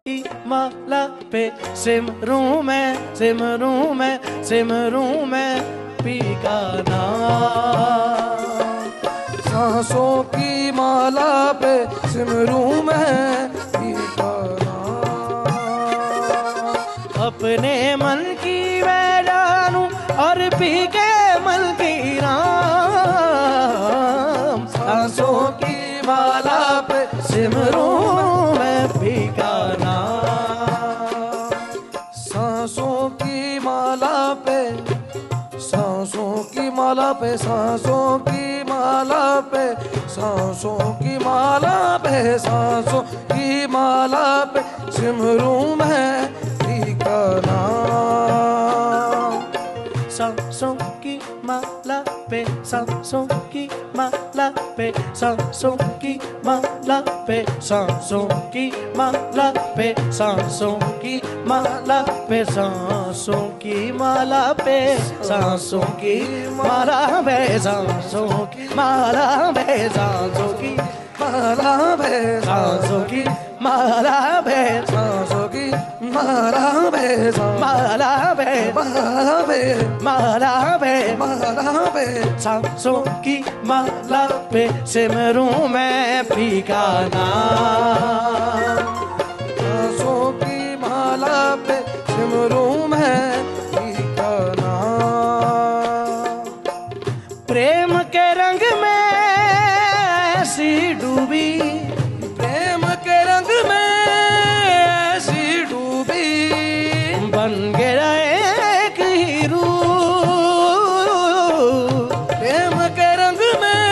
की माला पे सिमरूं मैं पी का नाम। सांसों की माला पे सिमरूं मैं पी का नाम। अपने मन की मैं जानूं और पी के मन की राम। सांसों की माला पे सिमरूं मैं पी का नाम। सांसों की माला पे, सांसों की माला पे, सांसों की माला पे, सांसों की माला पे, सांसों की माला पे सिमरूं मैं पी का नाम। सांसों की माला पे, सांसों की माला पे, सांसों की माला पे, सांसों की माला पे, सांसों की माला पे, सांसों की माला पे, सांसों की माला पे, सांसों की माला पे, सांसों की माला पे, सांसों की माला पे, सांसों की माला पे, माला पे, माला पे, माला पे, माला पे, सांसों की माला पे सिमरूं मैं पी का नाम। सांसों की माला पे सिमरूं मैं पी का नाम। प्रेम के रंग में ऐसी डूबी, प्रेम के रंग में ऐसी डूबी, बन गया एक हीरू। प्रेम के रंग में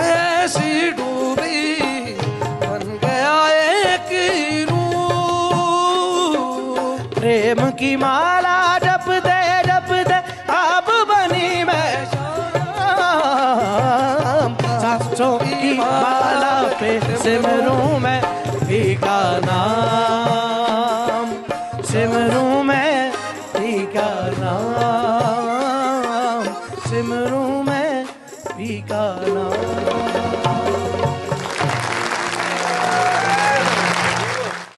ऐसी डूबी, बन गया एक रूप। प्रेम की माला जपते जपते आप बनी मैं शाम। सांसों की माला पे सिमरूं मैं पी का नाम। सिमरूं मैं पी का नाम। सिमरूं मैं पी का नाम।